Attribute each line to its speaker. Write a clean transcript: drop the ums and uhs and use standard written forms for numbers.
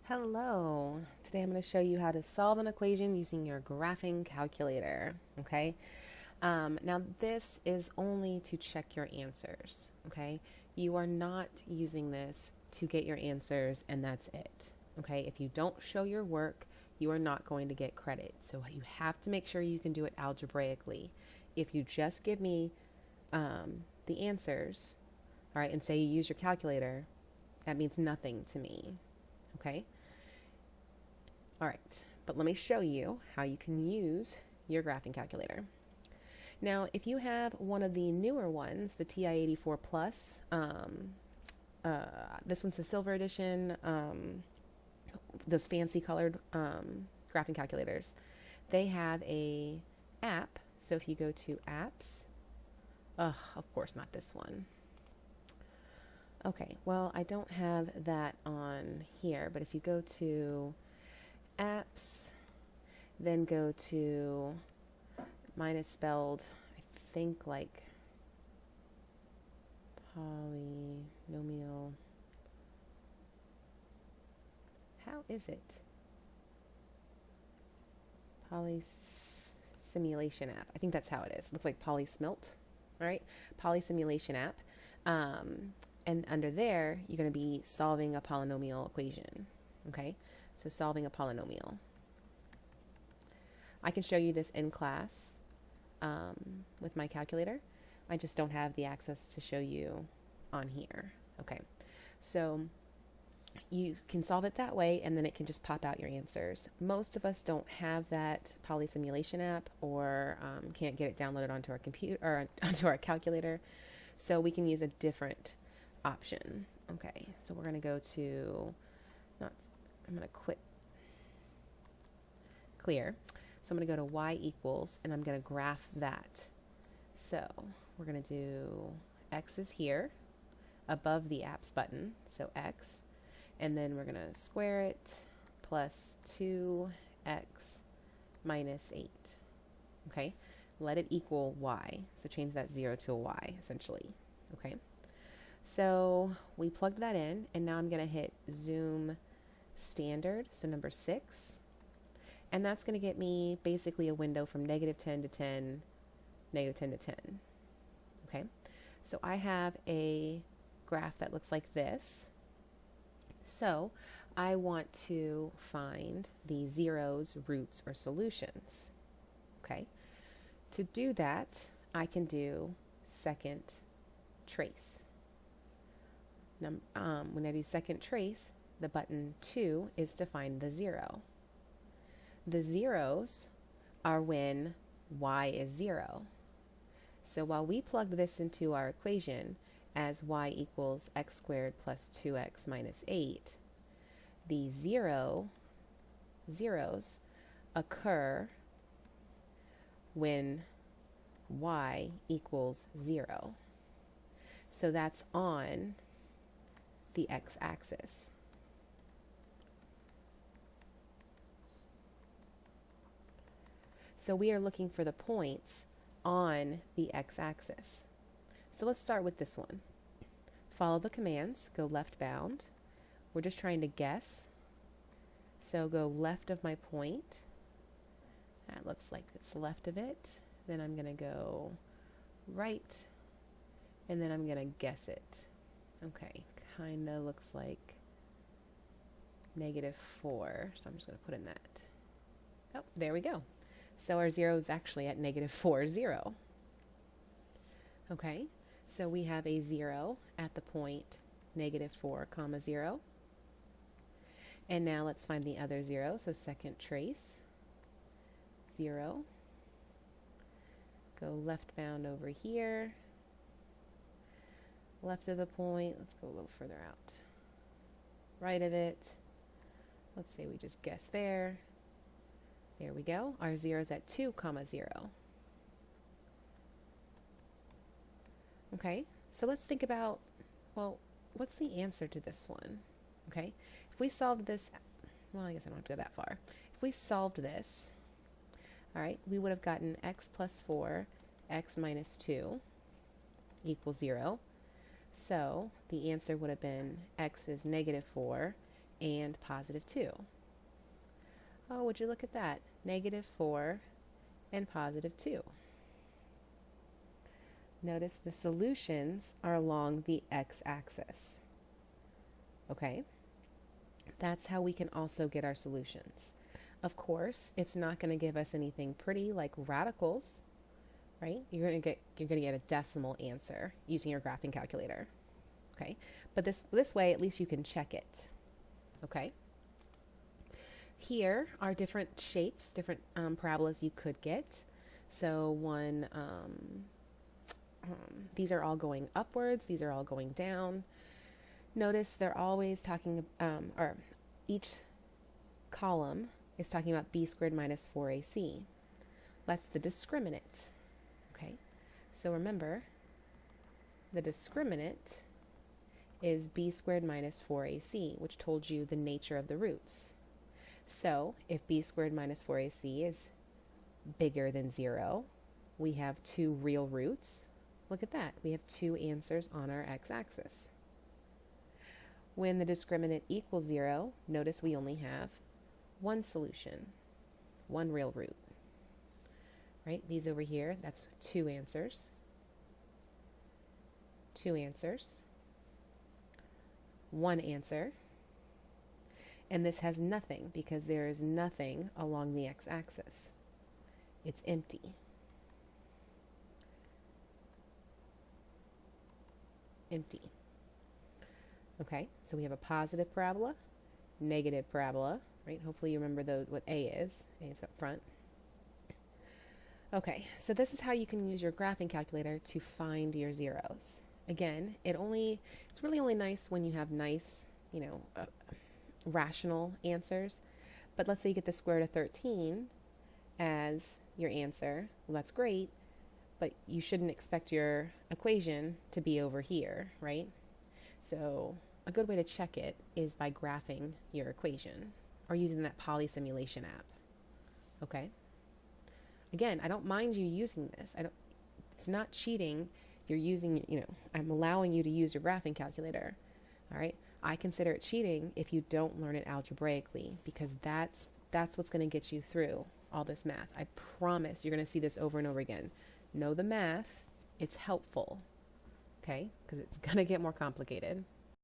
Speaker 1: Hello. Today I'm going to show you how to solve an equation using your graphing calculator. Okay. Now this is only to check your answers. Okay. You are not using this to get your answers and that's it. Okay. If you don't show your work, you are not going to get credit. So you have to make sure you can do it algebraically. If you just give me the answers, all right, and say you use your calculator, that means nothing to me. Okay. All right, but let me show you how you can use your graphing calculator. Now, if you have one of the newer ones, the TI-84 Plus, this one's the silver edition, those fancy colored graphing calculators, they have a app. So if you go to apps, of course not this one. Okay, well, I don't have that on here, but if you go to apps, then go to, mine is spelled, I think, like polynomial. How is it? Simulation app. I think that's how it is. Looks like polysmilt. All right, simulation app. And under there, you're going to be solving a polynomial equation. Okay, so solving a polynomial. I can show you this in class with my calculator. I just don't have the access to show you on here. Okay, so you can solve it that way and then it can just pop out your answers. Most of us don't have that poly simulation app or can't get it downloaded onto our computer or onto our calculator, so we can use a different option. Okay, so we're going to go to, I'm going to quit clear. So I'm going to go to y equals, and I'm going to graph that. So we're going to do x is here, above the apps button, so x, and then we're going to square it, plus 2x minus 8. Okay, let it equal y, so change that 0 to a y, essentially. Okay, so we plugged that in, and now I'm going to hit zoom standard, so number 6. And that's going to get me basically a window from -10 to 10, -10 to 10. Okay, so I have a graph that looks like this. So I want to find the zeros, roots, or solutions. Okay, to do that, I can do second trace. When I do second trace, the button 2 is to find the 0. The zeros are when y is 0. So while we plugged this into our equation as y equals x squared plus 2x minus 8, the zeros occur when y equals 0. So that's on the x-axis. So we are looking for the points on the x-axis. So let's start with this one. Follow the commands, go left bound. We're just trying to guess. So go left of my point. That looks like it's left of it. Then I'm going to go right, and then I'm going to guess it. Okay, kind of looks like -4, so I'm just going to put in that. Oh, there we go. So our 0 is actually at -4, 0. Okay, so we have a 0 at the point -4, 0. And now let's find the other 0. So second trace, 0. Go left bound over here. Left of the point, let's go a little further out. Right of it, let's say we just guess there. There we go. Our 0 is at 2, 0. Okay, so let's think about, well, what's the answer to this one? Okay, if we solved this, well, I guess I don't have to go that far. If we solved this, all right, we would have gotten x plus 4, x minus 2 equals 0. So the answer would have been x is -4 and positive 2. Oh, would you look at that? Negative 4 and positive 2. Notice the solutions are along the x-axis. Okay? That's how we can also get our solutions. Of course, it's not going to give us anything pretty like radicals, right? You're going to get a decimal answer using your graphing calculator. Okay? But this way, at least you can check it. Okay? Here are different shapes, different parabolas you could get. So these are all going upwards, these are all going down. Notice they're always talking, or each column is talking about b squared minus 4ac. That's the discriminant. Okay, so remember, the discriminant is b squared minus 4ac, which told you the nature of the roots. So if b squared minus 4ac is bigger than 0, we have 2 real roots. Look at that. We have 2 answers on our x-axis. When the discriminant equals 0, notice we only have 1 solution, 1 real root. Right? These over here, that's 2 answers. 2 answers. 1 answer. And this has nothing because there is nothing along the x-axis. It's empty. Empty. Okay, so we have a positive parabola, negative parabola, right? Hopefully you remember what A is. A is up front. Okay, so this is how you can use your graphing calculator to find your zeros. Again, it's really only nice when you have nice, rational answers. But let's say you get the square root of 13 as your answer. Well, that's great, but you shouldn't expect your equation to be over here, right? So a good way to check it is by graphing your equation or using that Poly simulation app. Okay? Again, I don't mind you using this. It's not cheating. You're using, I'm allowing you to use your graphing calculator. All right? I consider it cheating if you don't learn it algebraically, because that's what's going to get you through all this math. I promise you're going to see this over and over again. Know the math. It's helpful. Okay? Because it's going to get more complicated.